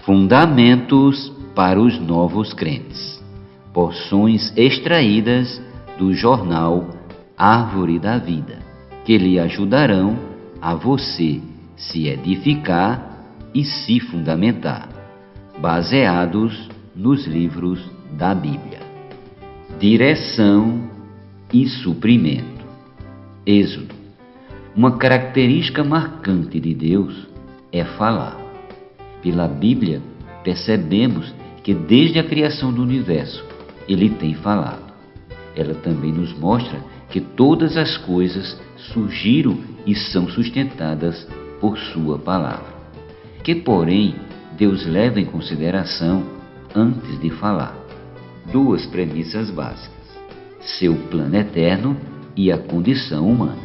Fundamentos para os novos crentes. Porções extraídas do jornal Árvore da Vida, que lhe ajudarão a você se edificar e se fundamentar, baseados nos livros da Bíblia. Direção e suprimento. Êxodo. Uma característica marcante de Deus é falar. Pela Bíblia, percebemos que desde a criação do universo, Ele tem falado. Ela também nos mostra que todas as coisas surgiram e são sustentadas por Sua palavra. Que, porém, Deus leva em consideração antes de falar? Duas premissas básicas: seu plano eterno e a condição humana.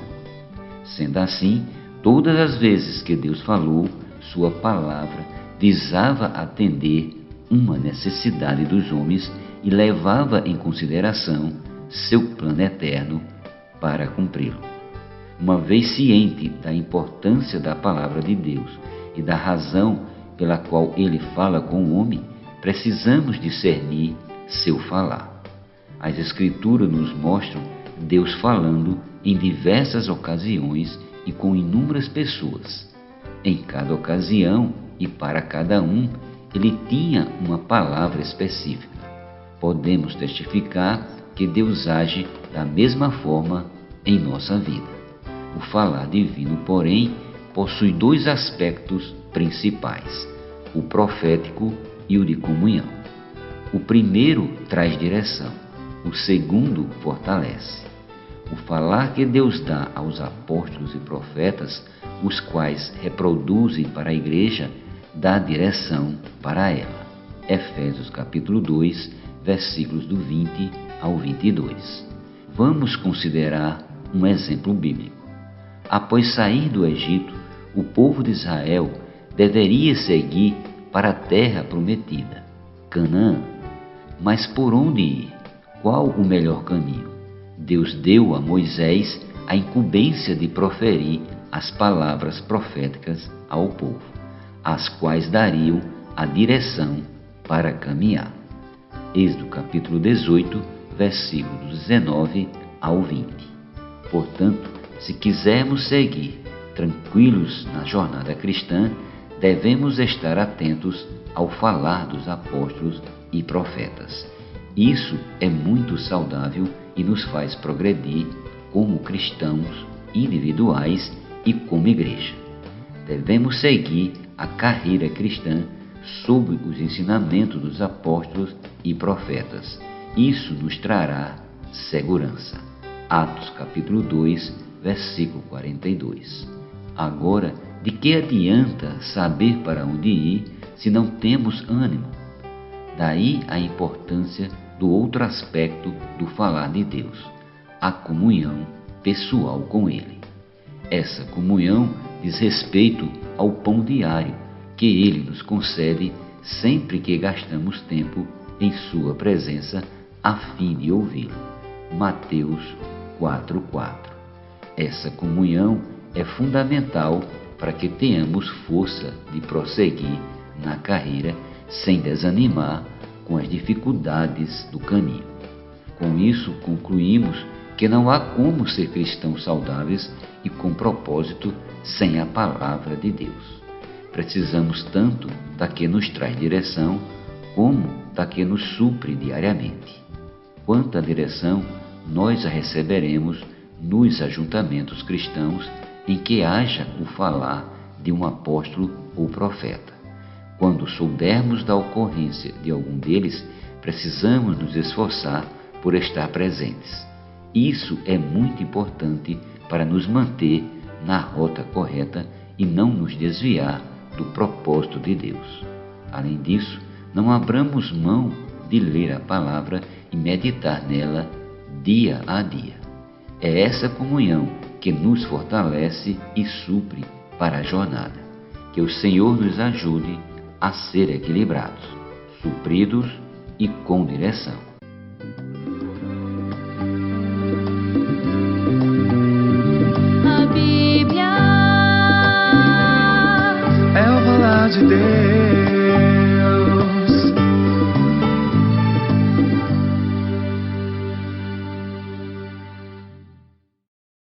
Sendo assim, todas as vezes que Deus falou, Sua palavra visava atender uma necessidade dos homens e levava em consideração seu plano eterno para cumpri-lo. Uma vez ciente da importância da palavra de Deus e da razão pela qual Ele fala com o homem, precisamos discernir seu falar. As Escrituras nos mostram Deus falando em diversas ocasiões e com inúmeras pessoas. Em cada ocasião e para cada um, Ele tinha uma palavra específica. Podemos testificar que Deus age da mesma forma em nossa vida. O falar divino, porém, possui dois aspectos principais: o profético e o de comunhão. O primeiro traz direção, o segundo fortalece. O falar que Deus dá aos apóstolos e profetas, os quais reproduzem para a igreja, dá direção para ela. Efésios capítulo 2, versículos do 20 ao 22. Vamos considerar um exemplo bíblico. Após sair do Egito, o povo de Israel deveria seguir para a terra prometida, Canaã. Mas por onde ir? Qual o melhor caminho? Deus deu a Moisés a incumbência de proferir as palavras proféticas ao povo, as quais dariam a direção para caminhar. Êxodo capítulo 18, versículos 19 ao 20. Portanto, se quisermos seguir tranquilos na jornada cristã, devemos estar atentos ao falar dos apóstolos e profetas. Isso é muito saudável e nos faz progredir como cristãos individuais e como igreja. Devemos seguir a carreira cristã sob os ensinamentos dos apóstolos e profetas. Isso nos trará segurança. Atos capítulo 2, versículo 42. Agora, de que adianta saber para onde ir se não temos ânimo? Daí a importância do outro aspecto do falar de Deus, a comunhão pessoal com Ele. Essa comunhão diz respeito ao pão diário que Ele nos concede sempre que gastamos tempo em Sua presença a fim de ouvi-lo. Mateus 4:4. Essa comunhão é fundamental para que tenhamos força de prosseguir na carreira sem desanimar com as dificuldades do caminho. Com isso, concluímos que não há como ser cristãos saudáveis e com propósito sem a palavra de Deus. Precisamos tanto da que nos traz direção, como da que nos supre diariamente. Quanto à direção, nós a receberemos nos ajuntamentos cristãos em que haja o falar de um apóstolo ou profeta. Quando soubermos da ocorrência de algum deles, precisamos nos esforçar por estar presentes. Isso é muito importante para nos manter na rota correta e não nos desviar do propósito de Deus. Além disso, não abramos mão de ler a palavra e meditar nela dia a dia. É essa comunhão que nos fortalece e supre para a jornada. Que o Senhor nos ajude a ser equilibrados, supridos e com direção. A Bíblia é o falar de Deus.